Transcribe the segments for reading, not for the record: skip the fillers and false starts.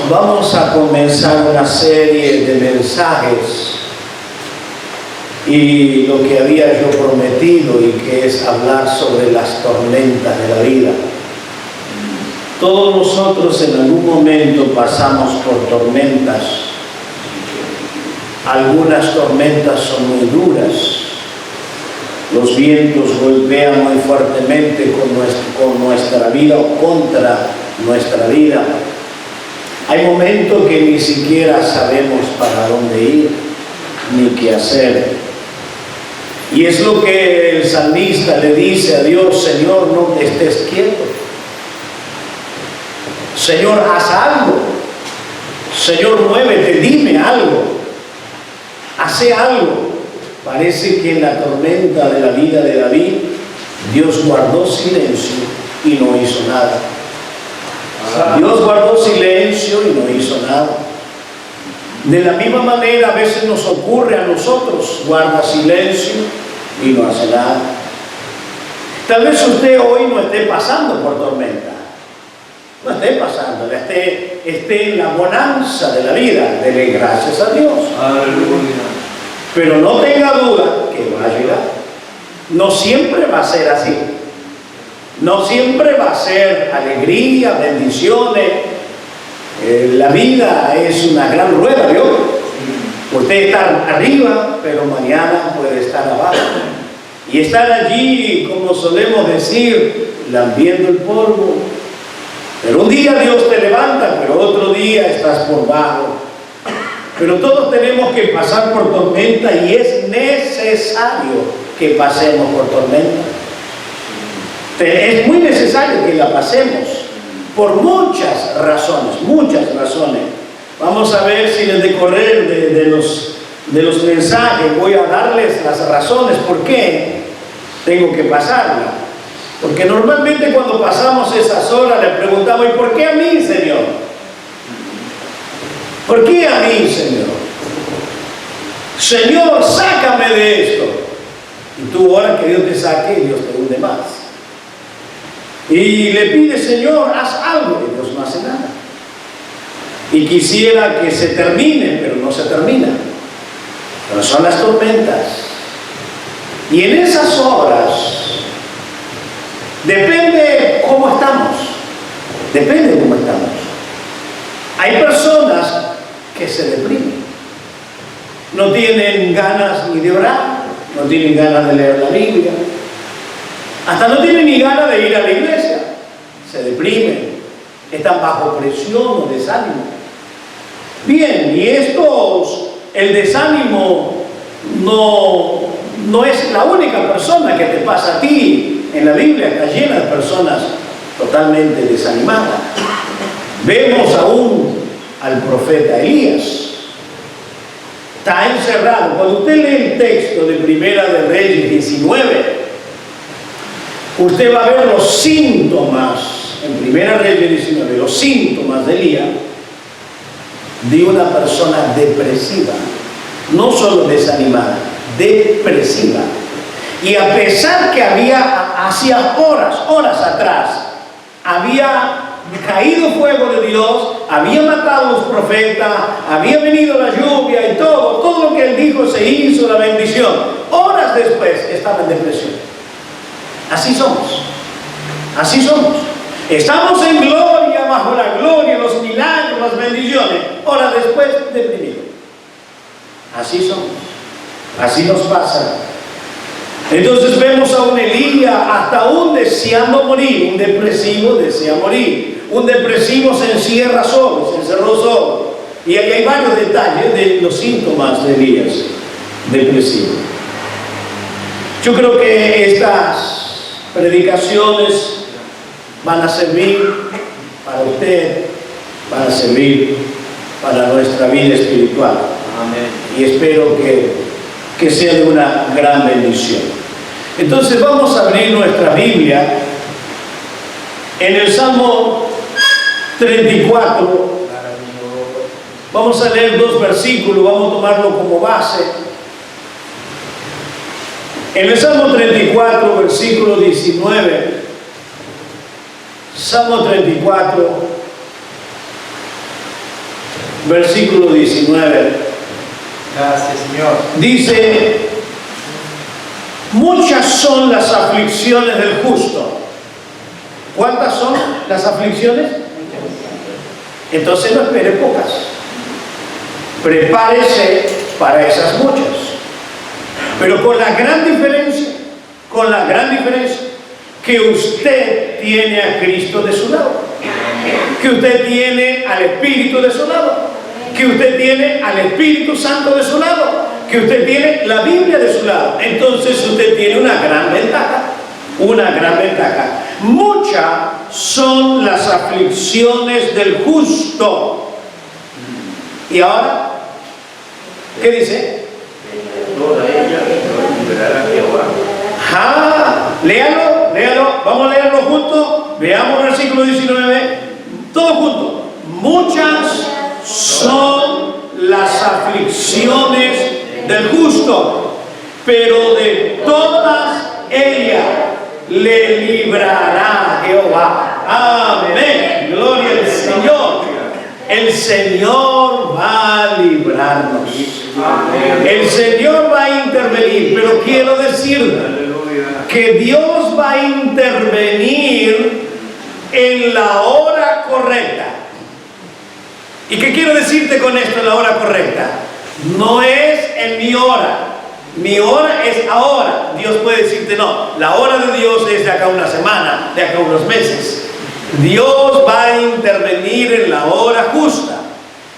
Vamos a comenzar una serie de mensajes y lo que había yo prometido, y que es hablar sobre las tormentas de la vida. Todos nosotros en algún momento pasamos por tormentas. Algunas tormentas son muy duras. Los vientos golpean muy fuertemente con nuestra vida o contra nuestra vida. Hay momentos que ni siquiera sabemos para dónde ir ni qué hacer. Y es lo que el salmista le dice a Dios: Señor, no estés quieto. Señor, haz algo. Señor, muévete, dime algo. Hace algo. Parece que en la tormenta de la vida de David, Dios guardó silencio y no hizo nada. Dios guardó silencio y no hizo nada. De la misma manera a veces nos ocurre a nosotros: guarda silencio y no hace nada. Tal vez usted hoy no esté pasando por tormenta, no esté pasando, esté en la bonanza de la vida. Dele gracias a Dios. Aleluya. Pero no tenga duda que va a llegar. No siempre va a ser así. No siempre va a ser alegría, bendiciones. La vida es una gran rueda, ¿vio? Usted está arriba, pero mañana puede estar abajo. Y estar allí, como solemos decir, lambiendo el polvo. Pero un día Dios te levanta, pero otro día estás por bajo. Pero todos tenemos que pasar por tormenta, y es necesario que pasemos por tormenta. Es muy necesario que la pasemos por muchas razones, muchas razones. Vamos a ver si en el decorrer de los mensajes voy a darles las razones por qué tengo que pasarla. Porque normalmente cuando pasamos esas horas le preguntamos: ¿y por qué a mí, Señor? ¿Por qué a mí, Señor? Señor, sácame de esto. Y tú oras que Dios te saque y Dios te hunde más. Y le pide: Señor, haz algo, y Dios no hace nada. Y quisiera que se termine, pero no se termina. Pero son las tormentas. Y en esas horas depende cómo estamos. Depende cómo estamos. Hay personas que se deprimen. No tienen ganas ni de orar, no tienen ganas de leer la Biblia, hasta no tienen ni ganas de ir a la iglesia. Se deprimen, están bajo presión o desánimo. Bien, y el desánimo no es la única persona que te pasa a ti. En la Biblia está llena de personas totalmente desanimadas. Vemos aún al profeta Elías. Está encerrado. Cuando usted lee el texto de Primera de Reyes 19, usted va a ver los síntomas, en Primera Reyes 19, los síntomas de Elías, de una persona depresiva. No solo desanimada, depresiva. Y a pesar que hacía horas atrás, había caído fuego de Dios, había matado a los profetas, había venido la lluvia y todo lo que él dijo se hizo, la bendición. Horas después estaba en depresión. Así somos. Así somos. Estamos en gloria, bajo la gloria, los milagros, las bendiciones. Horas después, deprimidos. Así somos. Así nos pasa. Entonces vemos a un Elías hasta aún deseando morir. Un depresivo desea morir. Un depresivo se encierra solo, se encerró solo. Y ahí hay varios detalles de los síntomas de Elías depresivo. Yo creo que estas predicaciones van a servir para usted, van a servir para nuestra vida espiritual. Amén. Y espero que sea de una gran bendición. Entonces vamos a abrir nuestra Biblia en el Salmo 34. Vamos a leer 2 versículos, vamos a tomarlo como base. En el Salmo 34, versículo 19. Salmo 34, versículo 19. Gracias, Señor. Dice: muchas son las aflicciones del justo. ¿Cuántas son las aflicciones? Entonces no espere pocas. Prepárese para esas muchas. Pero con la gran diferencia, que usted tiene a Cristo de su lado, que usted tiene al Espíritu de su lado, que usted tiene al Espíritu Santo de su lado, que usted tiene la Biblia de su lado. Entonces usted tiene una gran ventaja. Muchas son las aflicciones del justo. Y ahora, ¿qué dice? Toda ella liberará Jehová. Léalo, vamos a leerlo juntos. Veamos el versículo 19, todos juntos. Muchas son las aflicciones del justo, pero de todas ellas le librará Jehová. Amén. Gloria al Señor. El Señor va a librarnos. El Señor va a intervenir. Pero quiero decirle que Dios va a intervenir en la hora correcta. ¿Y qué quiero decirte con esto, en la hora correcta? No es en mi hora. Mi hora es ahora. Dios puede decirte: no, la hora de Dios es de acá una semana, de acá unos meses. Dios va a intervenir en la hora justa.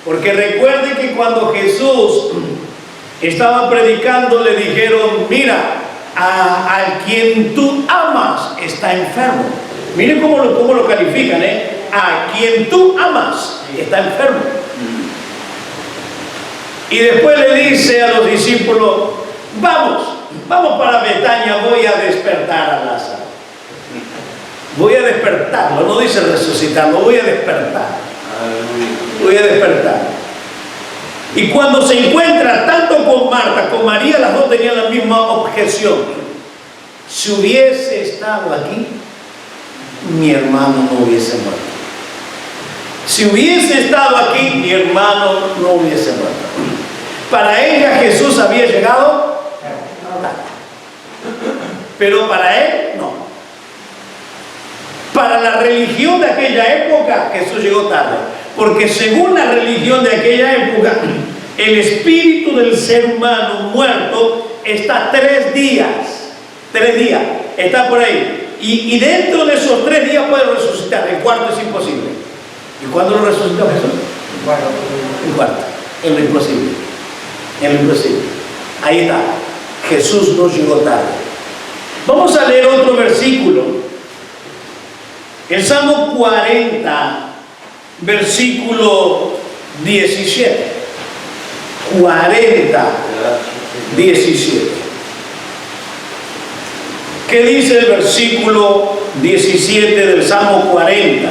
Porque recuerde que cuando Jesús estaba predicando, le dijeron: mira, a quien tú amas está enfermo. Miren cómo lo califican, a quien tú amas está enfermo. Y después le dice a los discípulos: vamos para Betania, voy a despertar a Lázaro. Voy a despertarlo, no dice resucitarlo, voy a despertar. Voy a despertar. Y cuando se encuentra tanto con Marta, con María, las dos tenían la misma objeción: si hubiese estado aquí, mi hermano no hubiese muerto. Si hubiese estado aquí, mi hermano no hubiese muerto. Para ella Jesús había llegado tarde, pero para él no. Para la religión de aquella época Jesús llegó tarde, porque según la religión de aquella época, el espíritu del ser humano muerto está 3 días, está por ahí, y dentro de esos 3 días puede resucitar. El cuarto es imposible. ¿Y cuándo lo resucitó Jesús? El cuarto, en lo imposible. Ahí está. Jesús no llegó tarde. Vamos a leer otro versículo. El Salmo 40, versículo 17. 40, 17. ¿Qué dice el versículo 17 del Salmo 40?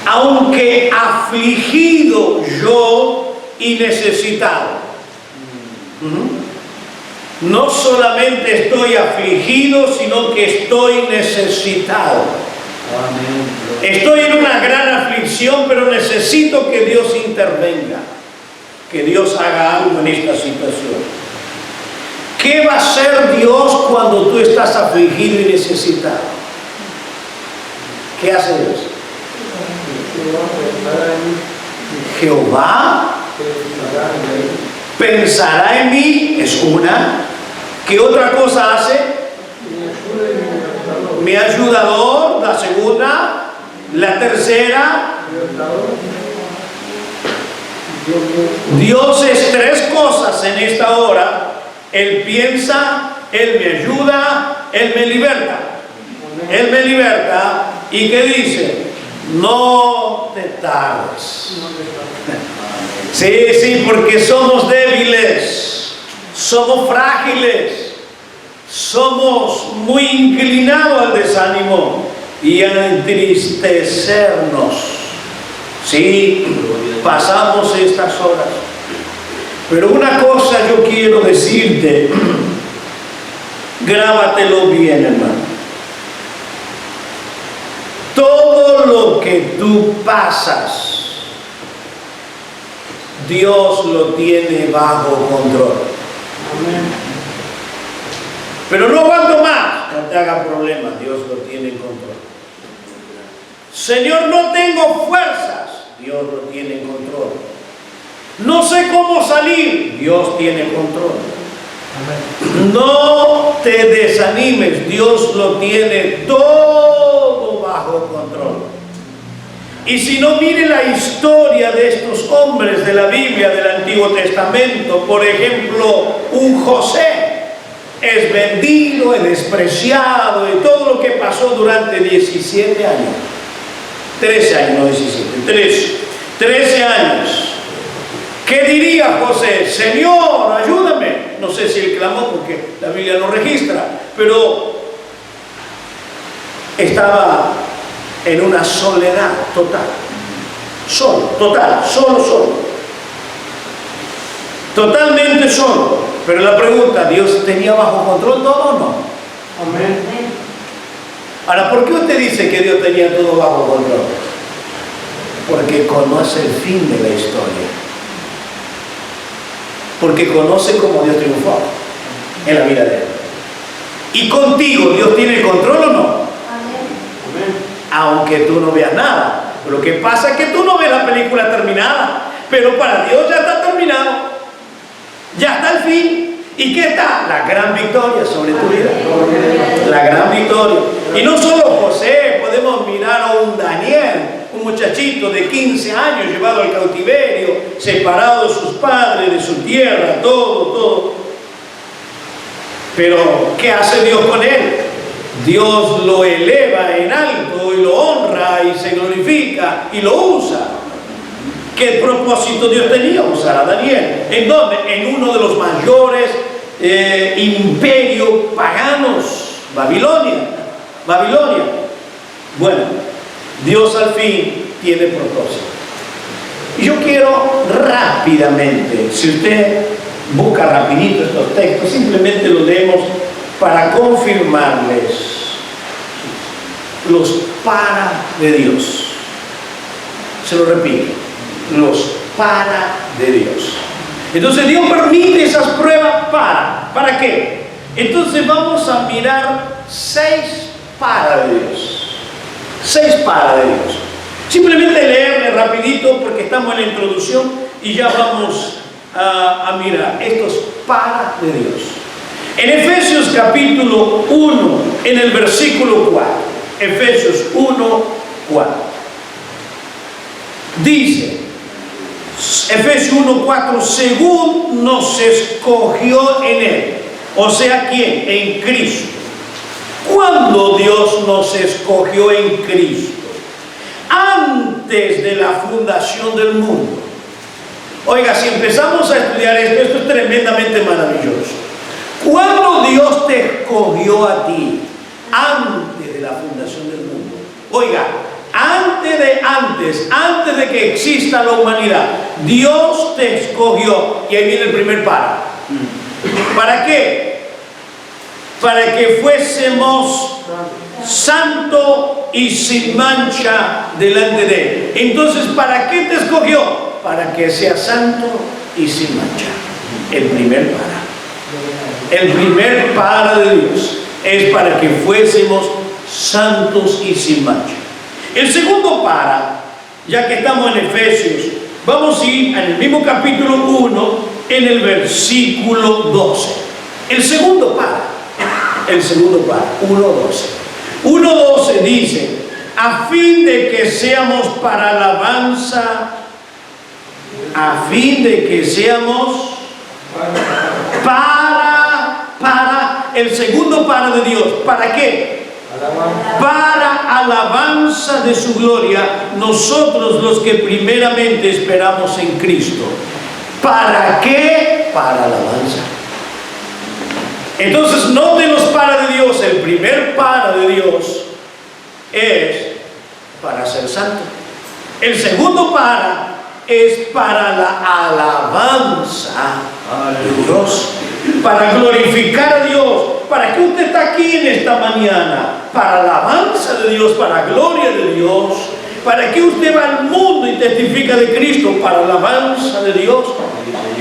Aunque afligido yo y necesitado. No solamente estoy afligido, sino que estoy necesitado. Estoy en una gran aflicción, pero necesito que Dios intervenga, que Dios haga algo en esta situación. ¿Qué va a hacer Dios cuando tú estás afligido y necesitado? ¿Qué hace Dios? Jehová pensará en mí, es una. ¿Qué otra cosa hace? Mi ayudador, la segunda. La tercera, Dios es 3 cosas en esta hora. Él piensa, Él me ayuda, Él me liberta. Él me liberta. ¿Y qué dice? No te tardes. Sí, porque somos débiles, somos frágiles, somos muy inclinados al desánimo y a entristecernos. Sí, pasamos estas horas. Pero una cosa yo quiero decirte, grábatelo bien, hermano. Todo lo que tú pasas Dios lo tiene bajo control. Pero no aguanto más, no te haga problemas, Dios lo tiene en control. Señor, no tengo fuerzas, Dios lo tiene en control. No sé cómo salir, Dios tiene control. No te desanimes, Dios lo tiene todo bajo control. Y si no, mire la historia de estos hombres de la Biblia del Antiguo Testamento. Por ejemplo, un José es vendido, es despreciado, y todo lo que pasó durante 17 años. 13 años, no 17, 13 años. ¿Qué diría José? Señor, ayúdame. No sé si él clamó porque la Biblia no registra, pero estaba en una soledad total. Solo, total, solo. Totalmente solo. Pero la pregunta, ¿Dios tenía bajo control todo o no? Amén. Ahora, ¿por qué usted dice que Dios tenía todo bajo control? Porque conoce el fin de la historia. Porque conoce cómo Dios triunfó en la vida de él. Y contigo, ¿Dios tiene el control o no? Amén. Aunque tú no veas nada. Lo que pasa es que tú no ves la película terminada, pero para Dios ya está terminado. Ya está el fin. ¿Y qué está? La gran victoria sobre tu vida. La gran victoria. Y no solo José, podemos mirar a un Daniel, un muchachito de 15 años llevado al cautiverio, separado de sus padres, de su tierra, todo. Pero, ¿qué hace Dios con él? Dios lo eleva en alto y lo honra y se glorifica y lo usa. ¿Qué propósito Dios tenía? Usar a Daniel. ¿En dónde? En uno de los mayores imperios paganos, Babilonia. Bueno, Dios al fin tiene propósito. Y yo quiero rápidamente, si usted busca rapidito estos textos, simplemente los leemos para confirmarles los para de Dios. Se lo repito, los para de Dios. Entonces Dios permite esas pruebas ¿para qué? Entonces vamos a mirar 6 para de Dios. 6 para de Dios. Simplemente leerle rapidito porque estamos en la introducción y ya vamos a mirar estos para de Dios. En Efesios capítulo 1, en el versículo 4, Efesios 1, 4, dice, Efesios 1, 4, según nos escogió en Él, o sea, ¿quién? En Cristo. ¿Cuándo Dios nos escogió en Cristo? Antes de la fundación del mundo. Oiga, si empezamos a estudiar esto es tremendamente maravilloso. ¿Cuándo Dios te escogió a ti? Antes de la fundación del mundo. Oiga, antes de que exista la humanidad, Dios te escogió. Y ahí viene el primer para. ¿Para qué? Para que fuésemos santos y sin mancha delante de Él. Entonces, ¿para qué te escogió? Para que seas santo y sin mancha. El primer para. El primer para de Dios es para que fuésemos santos y sin mancha. El segundo para, ya que estamos en Efesios, vamos a ir en el mismo capítulo 1, en el versículo 12. El segundo para, 1:12. 1:12 dice, a fin de que seamos para alabanza, para el segundo para de Dios. ¿Para qué? Para alabanza de su gloria, nosotros los que primeramente esperamos en Cristo. ¿Para qué? Para alabanza. Entonces, noten los para de Dios. El primer para de Dios es para ser santo. El segundo para es para la alabanza de Dios, para glorificar a Dios. ¿Para qué usted está aquí en esta mañana? Para alabanza de Dios, para gloria de Dios, ¿Para qué usted va al mundo y testifica de Cristo? Para la alabanza de Dios.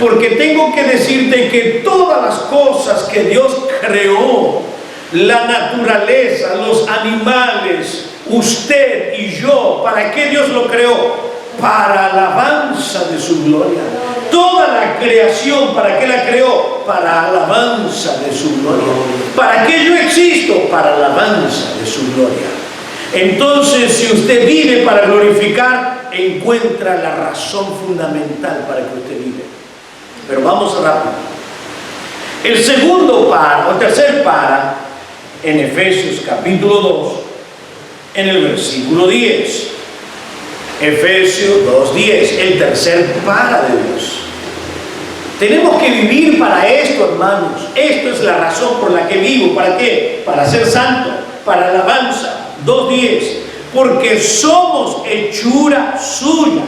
Porque tengo que decirte que todas las cosas que Dios creó, la naturaleza, los animales, usted y yo, ¿para qué Dios lo creó? Para alabanza de su gloria. Toda la creación, ¿para qué la creó? Para alabanza de su gloria. ¿Para qué yo existo? Para alabanza de su gloria. Entonces, si usted vive para glorificar, encuentra la razón fundamental para que usted vive. Pero vamos rápido. El segundo para, o tercer para, en Efesios capítulo 2, en el versículo 10. Efesios 2:10, el tercer para de Dios. Tenemos que vivir para esto, hermanos. Esto es la razón por la que vivo. ¿Para qué? Para ser santo, para alabanza. 2:10, porque somos hechura suya,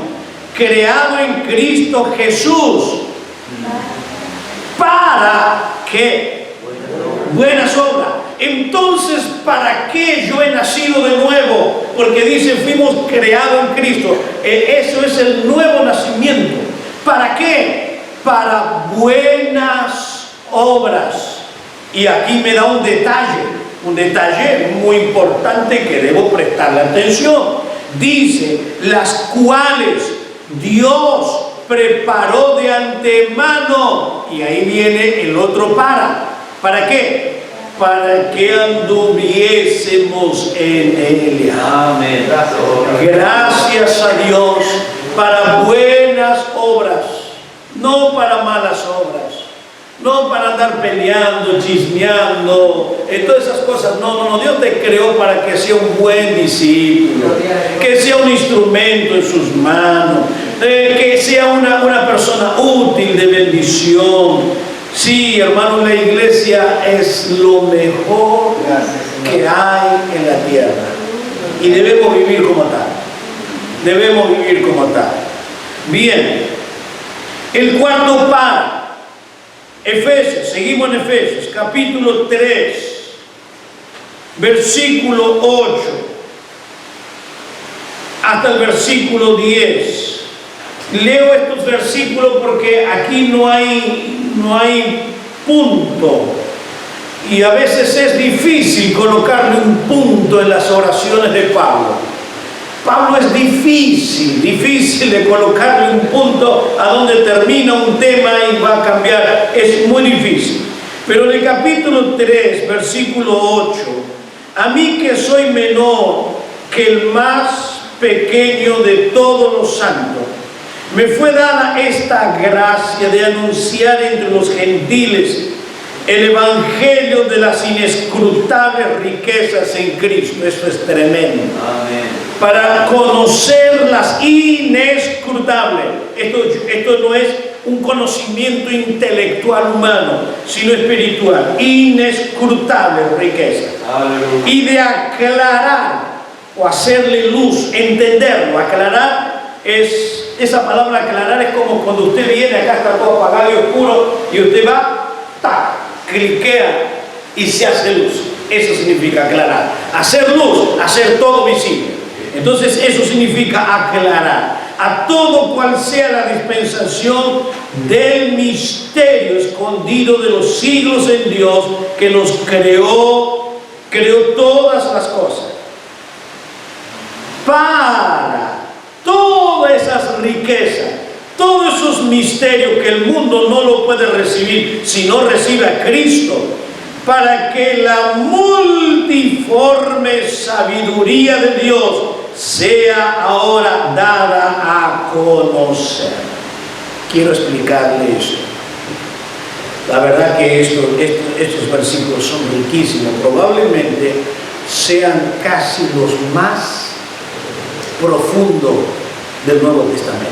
creado en Cristo Jesús. ¿Para qué? Buenas obras. Entonces, ¿para qué yo he nacido de nuevo? Porque dice, fuimos creados en Cristo. Eso es el nuevo nacimiento. ¿Para qué? Para buenas obras. Y aquí me da un detalle muy importante que debo prestarle atención. Dice, las cuales Dios preparó de antemano. Y ahí viene el otro para. ¿Para qué? Para que anduviésemos en Él. Amén. Gracias a Dios para buenas obras, no para malas obras, no para andar peleando, chismeando, todas esas cosas. No, Dios te creó para que sea un buen discípulo, que sea un instrumento en sus manos, que sea una persona útil de bendición. Sí, hermano, la iglesia es lo mejor que hay en la tierra. Y debemos vivir como tal. Debemos vivir como tal. Bien. El cuarto para. Efesios, seguimos en Efesios, capítulo 3, versículo 8, hasta el versículo 10. Leo estos versículos porque aquí no hay punto, y a veces es difícil colocarle un punto en las oraciones de Pablo. Pablo es difícil de colocarle un punto a donde termina un tema y va a cambiar. Es muy difícil. Pero en el capítulo 3, versículo 8, a mí que soy menor que el más pequeño de todos los santos, me fue dada esta gracia de anunciar entre los gentiles el evangelio de las inescrutables riquezas en Cristo. Esto es tremendo. Amén. Para conocer las inescrutables. Esto no es un conocimiento intelectual humano, sino espiritual. Inescrutables riquezas. Aleluya. Y de aclarar o hacerle luz, entenderlo. Aclarar es, esa palabra aclarar es como cuando usted viene, acá está todo apagado y oscuro, y usted va, tac, cliquea y se hace luz. Eso significa aclarar. Hacer luz, hacer todo visible. Entonces eso significa aclarar a todo cual sea la dispensación del misterio escondido de los siglos en Dios, que los creó todas las cosas para todas esas riquezas, todos esos misterios que el mundo no lo puede recibir si no recibe a Cristo, para que la multiforme sabiduría de Dios sea ahora dada a conocer. Quiero explicarle esto. La verdad que estos versículos son riquísimos. Probablemente sean casi los más profundos del Nuevo Testamento.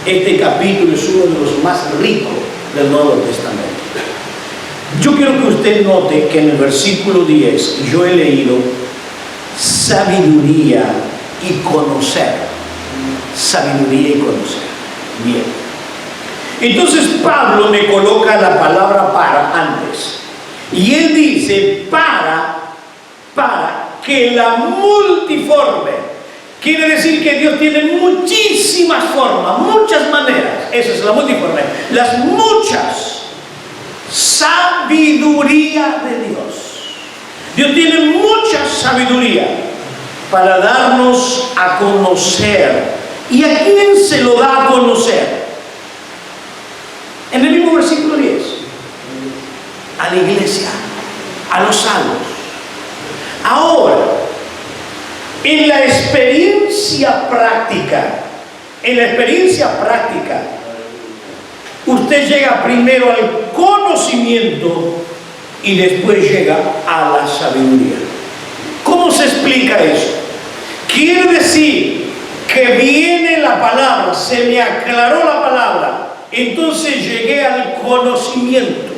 Este capítulo es uno de los más ricos del Nuevo Testamento. Yo quiero que usted note que en el versículo 10 yo he leído sabiduría y conocer. Sabiduría y conocer. Bien. Entonces Pablo me coloca la palabra para antes. Y él dice para que la multiforme, Quiere decir que Dios tiene muchísimas formas, muchas maneras. Esa es la multiforme. Las muchas sabiduría de Dios. Dios tiene mucha sabiduría para darnos a conocer. ¿Y a quién se lo da a conocer? En el mismo versículo 10. A la iglesia, a los salvos. Ahora, en la experiencia práctica, usted llega primero al conocimiento y después llega a la sabiduría. ¿Cómo se explica eso? Quiere decir que viene la palabra, se me aclaró la palabra, entonces llegué al conocimiento.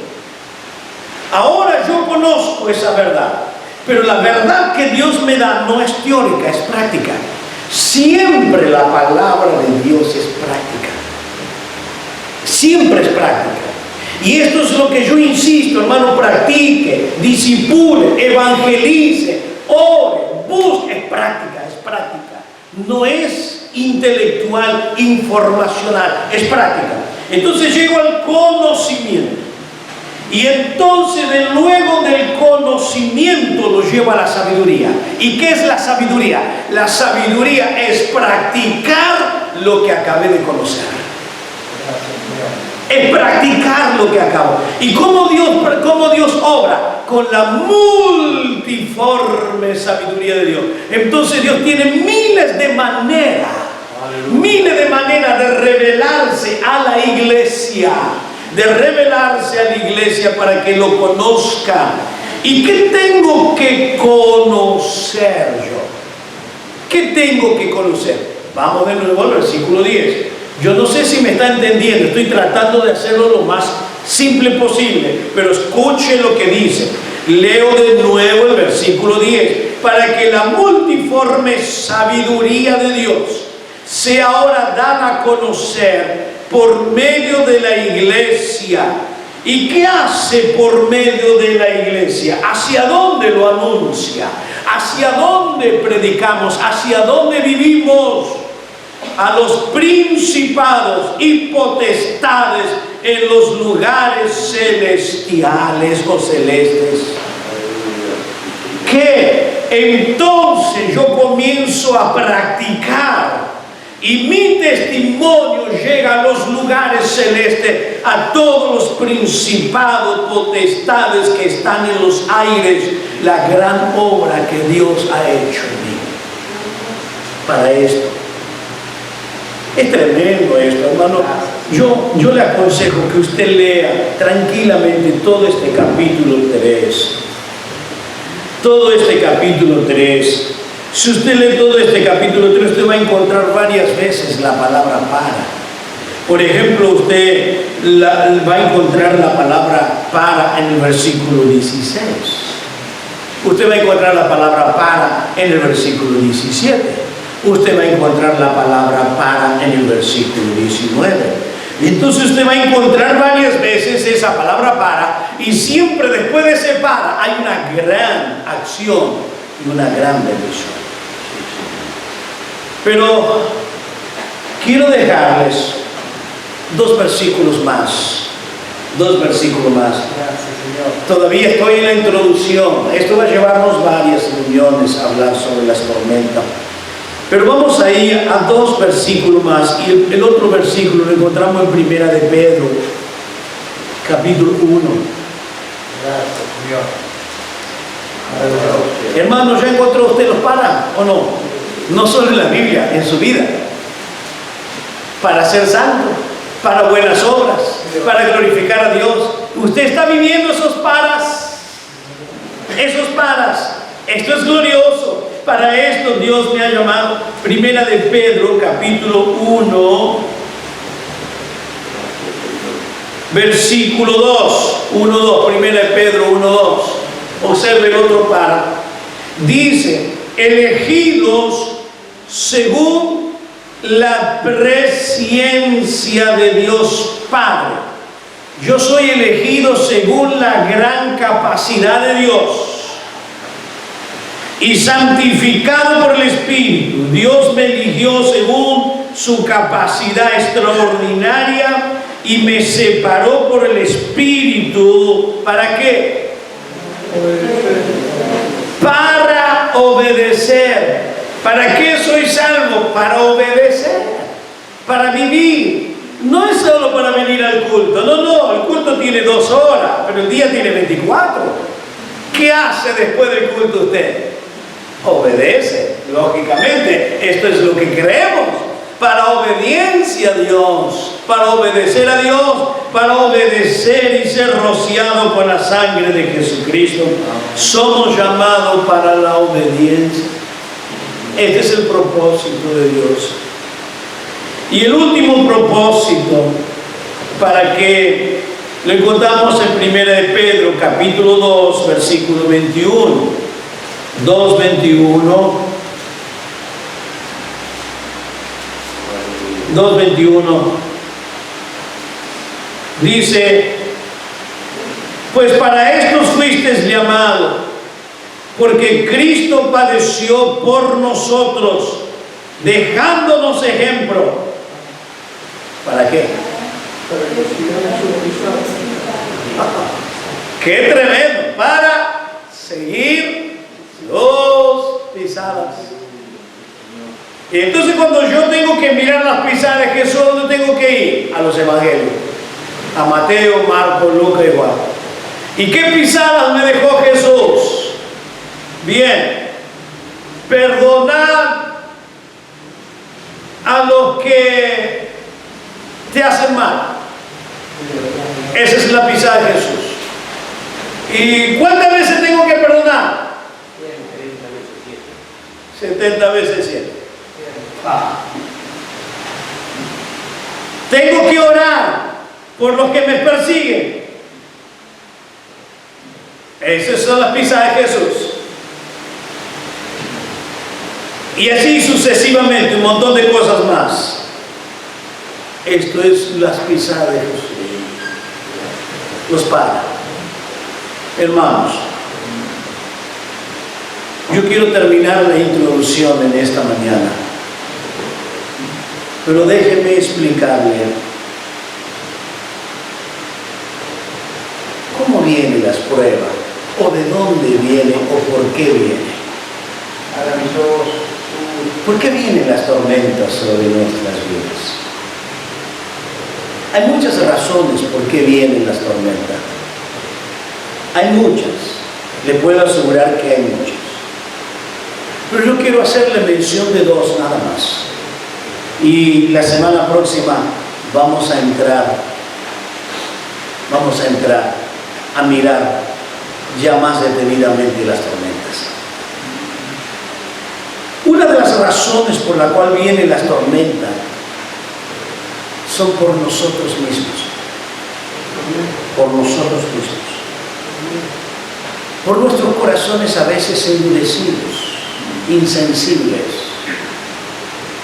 Ahora yo conozco esa verdad, pero la verdad que Dios me da no es teórica, es práctica. Siempre la palabra de Dios es práctica. Siempre es práctica. Y esto es lo que yo insisto, hermano: practique, disipule, evangelice, ore, busque. Es práctica, es práctica. No es intelectual, informacional, es práctica. Entonces llego al conocimiento. Y entonces luego del conocimiento lo llevo a la sabiduría. ¿Y qué es la sabiduría? La sabiduría es practicar lo que acabé de conocer. Es practicar lo que acabo. ¿Y cómo Dios obra? Con la multiforme sabiduría de Dios. Entonces Dios tiene miles de maneras de revelarse a la iglesia. De revelarse a la iglesia para que lo conozca. ¿Y qué tengo que conocer yo? ¿Qué tengo que conocer? Vamos de nuevo al versículo 10. Yo no sé si me está entendiendo, estoy tratando de hacerlo lo más simple posible, pero escuche lo que dice. Leo de nuevo el versículo 10. Para que la multiforme sabiduría de Dios sea ahora dada a conocer por medio de la iglesia. ¿Y qué hace por medio de la iglesia? ¿Hacia dónde lo anuncia? ¿Hacia dónde predicamos? ¿Hacia dónde vivimos? A los principados y potestades en los lugares celestiales o celestes. Que entonces yo comienzo a practicar. Y mi testimonio llega a los lugares celestes, a todos los principados, potestades que están en los aires, la gran obra que Dios ha hecho en mí. Para esto. Es tremendo esto, hermano. Yo le aconsejo que usted lea tranquilamente todo este capítulo 3. Todo este capítulo 3. Si usted lee todo este capítulo 3, usted va a encontrar varias veces la palabra para. Por ejemplo, usted va a encontrar la palabra para en el versículo 16. Usted va a encontrar la palabra para en el versículo 17. Usted va a encontrar la palabra para en el versículo 19. Entonces usted va a encontrar varias veces esa palabra para, y siempre después de ese para hay una gran acción y una gran bendición. Pero quiero dejarles dos versículos más. Todavía estoy en la introducción. Esto va a llevarnos varias reuniones a hablar sobre las tormentas. Pero vamos a ir a dos versículos más. Y el otro versículo lo encontramos en Primera de Pedro, capítulo 1. Hermano, ¿ya encontró usted los para o no? No solo en la Biblia, en su vida. Para ser santo, para buenas obras, para glorificar a Dios. Usted está viviendo esos paras. Esos paras. Esto es glorioso. Para esto Dios me ha llamado. Primera de Pedro, capítulo 1, versículo 2. 1:2. Primera de Pedro 1:2. Observe el otro para. Dice: elegidos según la presciencia de Dios Padre. Yo soy elegido según la gran capacidad de Dios. y santificado por el Espíritu, Dios me eligió según su capacidad extraordinaria y me separó por el Espíritu. ¿Para qué? Para obedecer. ¿Para qué soy salvo? Para obedecer, para vivir. No es solo para venir al culto. No, el culto tiene 2 horas, pero el día tiene 24. ¿Qué hace después del culto usted? Obedece, lógicamente. Esto es lo que creemos. Para obediencia a Dios, para obedecer a Dios, para obedecer y ser rociado con la sangre de Jesucristo. Somos llamados para la obediencia. Este es el propósito de Dios. Y el último propósito, para que lo encontramos en 1 de Pedro, capítulo 2, versículo 21. 2:21 dice: pues para esto fuisteis llamados, porque Cristo padeció por nosotros, dejándonos ejemplo. ¿Para qué? Para que sigamos su pisadas. ¡Qué tremendo! Para seguir los pisadas. Y entonces cuando yo tengo que mirar las pisadas de Jesús, ¿dónde tengo que ir? A los evangelios. A Mateo, Marcos, Lucas y Juan. ¿Y qué pisadas me dejó Jesús? Bien, perdonar a los que te hacen mal. Esa es la pisada de Jesús. ¿Y cuántas veces tengo que perdonar? 70 veces 7. Tengo que orar por los que me persiguen. Esas son las pisadas de Jesús. Y así sucesivamente, un montón de cosas más. Esto es las pisadas de Jesús. Los para. Hermanos, yo quiero terminar la introducción en esta mañana, pero déjenme explicarle cómo vienen las pruebas, o de dónde viene, o por qué viene. ¿Por qué vienen las tormentas sobre nuestras vidas? Hay muchas razones por qué vienen las tormentas. Hay muchas. Le puedo asegurar que hay muchas. Pero yo quiero hacerle mención de 2 nada más. Y la semana próxima vamos a entrar a mirar ya más detenidamente las tormentas. Una de las razones por la cual vienen las tormentas son por nosotros mismos. Por nosotros mismos. Por nuestros corazones a veces endurecidos, insensibles,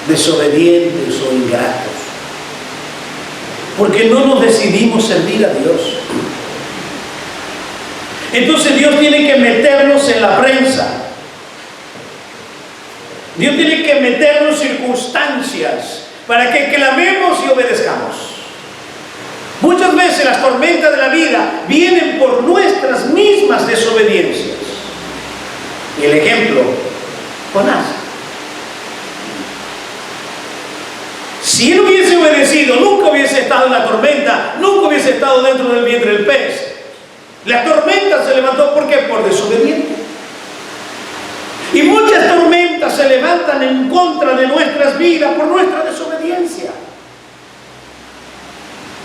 desobedientes o ingratos. Porque no nos decidimos servir a Dios. Entonces Dios tiene que meternos en la prensa. Dios tiene que meternos circunstancias para que clamemos y obedezcamos. Muchas veces las tormentas de la vida vienen por nuestras mismas desobediencias. Y el ejemplo, Jonás. Si él hubiese obedecido, nunca hubiese estado en la tormenta, nunca hubiese estado dentro del vientre del pez. La tormenta se levantó, ¿por qué? Por desobediente. Y muchas tormentas se levantan en contra de nuestras vidas por nuestra desobediencia.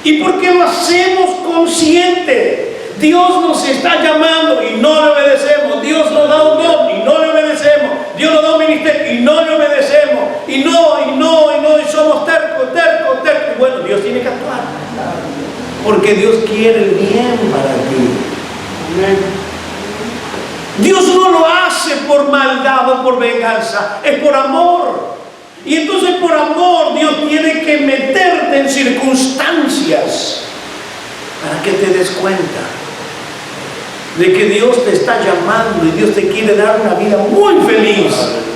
¿Y por qué lo hacemos consciente? Dios nos está llamando y no le obedecemos. Dios nos da un don y no le obedecemos. Dios nos da un ministerio y no le obedecemos. Y somos tercos. Y bueno, Dios tiene que actuar. Porque Dios quiere el bien para ti. Dios no lo hace por maldad o por venganza, es por amor. Y entonces por amor Dios tiene que meterte en circunstancias para que te des cuenta. de que Dios te está llamando y Dios te quiere dar una vida muy feliz,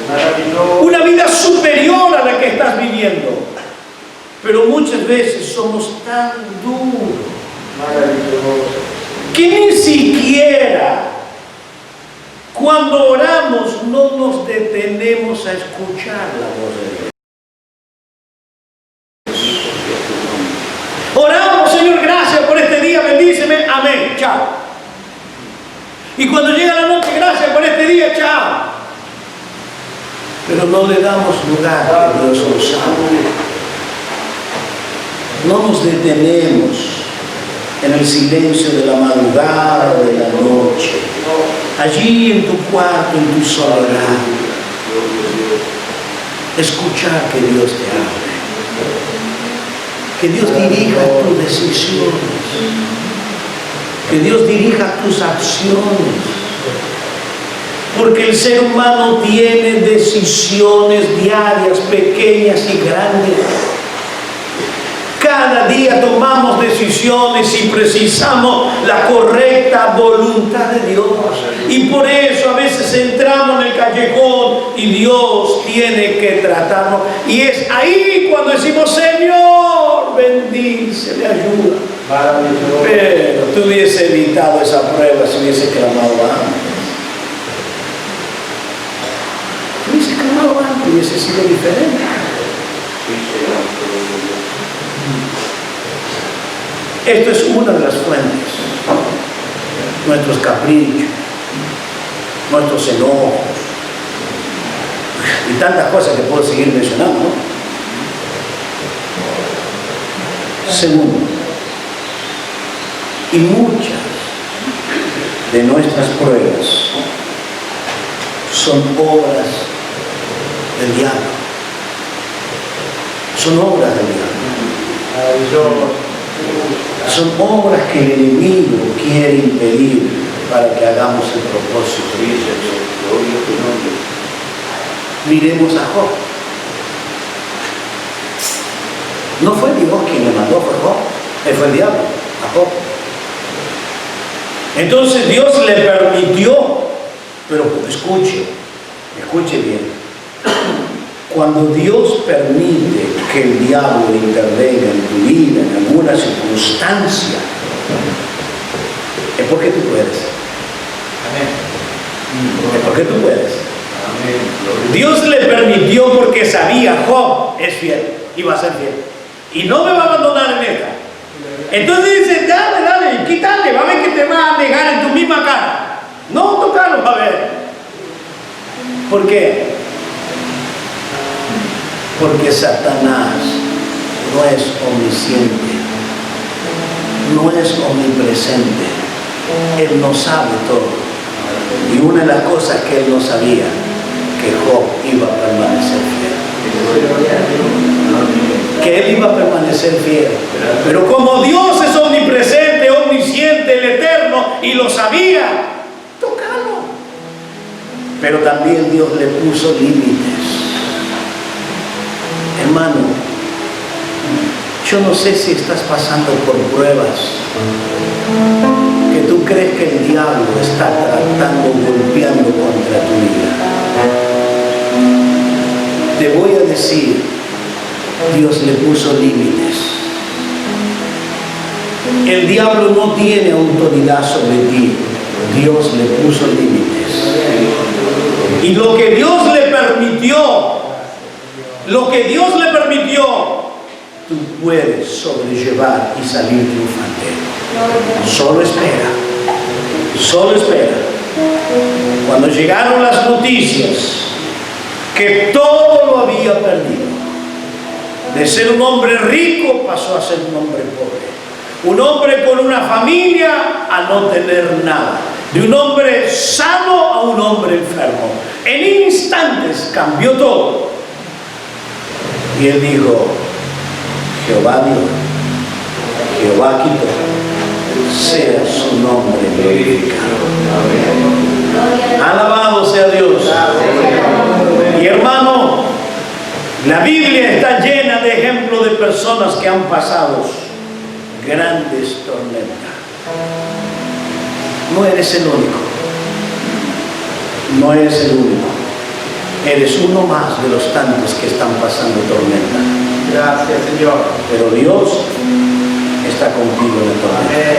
Maravilloso. una vida superior a la que estás viviendo. Pero muchas veces somos tan duros Maravilloso. que ni siquiera cuando oramos no nos detenemos a escuchar la voz de Dios. Oramos, Señor, gracias por este día, bendíceme, amén, chao. Y cuando llega la noche, gracias por este día, chao. Pero no le damos lugar a que Dios nos hable. No nos detenemos en el silencio de la madrugada o de la noche, allí en tu cuarto, en tu soledad, escuchar que Dios te hable, que Dios dirija tus decisiones, que Dios dirija tus acciones, porque el ser humano tiene decisiones diarias, pequeñas y grandes. Cada día tomamos decisiones y precisamos la correcta voluntad de Dios. Y por eso a veces entramos en el callejón y Dios tiene que tratarnos. Y es ahí cuando decimos, Señor, bendícele, ayuda. Maravilloso. Pero tú hubiese evitado esa prueba si hubiese clamado antes. Si hubiese clamado antes, hubiese sido diferente. Sí, Señor. Esto es una de las fuentes. Nuestros caprichos, nuestros enojos y tantas cosas que puedo seguir mencionando, ¿no? Segundo, y muchas de nuestras pruebas son obras del diablo. Son obras del diablo. Maravilloso. Son obras que el enemigo quiere impedir para que hagamos el propósito. Sí, Señor. Gloria a tu nombre. Miremos a Job. No fue Dios quien le mandó, fue Job. Fue el diablo, a Job. Entonces Dios le permitió, pero escuche bien. Cuando Dios permite que el diablo intervenga en tu vida, en alguna circunstancia, es porque tú puedes. Amén. Es porque tú puedes. Amén. Dios le permitió porque sabía, Job es fiel, iba a ser fiel. Y no me va a abandonar en esta. Entonces dice, dale, quítale, va a ver que te va a negar en tu misma cara. No, tócalo, va a ver. ¿Por qué? Porque Satanás no es omnisciente, no es omnipresente. Él no sabe todo. Y una de las cosas que él no sabía, que Job iba a permanecer fiel. Que él iba a permanecer fiel. Pero como Dios es omnipresente, omnisciente, el eterno, y lo sabía, tócalo. Pero también Dios le puso límites. Hermano, yo no sé si estás pasando por pruebas que tú crees que el diablo está tratando, golpeando contra tu vida. Te voy a decir, Dios le puso límites. El diablo no tiene autoridad sobre ti. Dios le puso límites. Y lo que Dios le permitió, tú puedes sobrellevar y salir triunfante. Solo espera. Cuando llegaron las noticias que todo lo había perdido, de ser un hombre rico pasó a ser un hombre pobre, un hombre con una familia a no tener nada, de un hombre sano a un hombre enfermo, en instantes cambió todo. Y él dijo, Jehová dio, Jehová quitó, sea su nombre glorificado. Alabado sea Dios. Y hermano, la Biblia está llena de ejemplos de personas que han pasado grandes tormentas. no eres el único. No eres el único. Eres uno más de los tantos que están pasando tormenta. Gracias, Señor. Pero Dios está contigo en el tormento. Amén.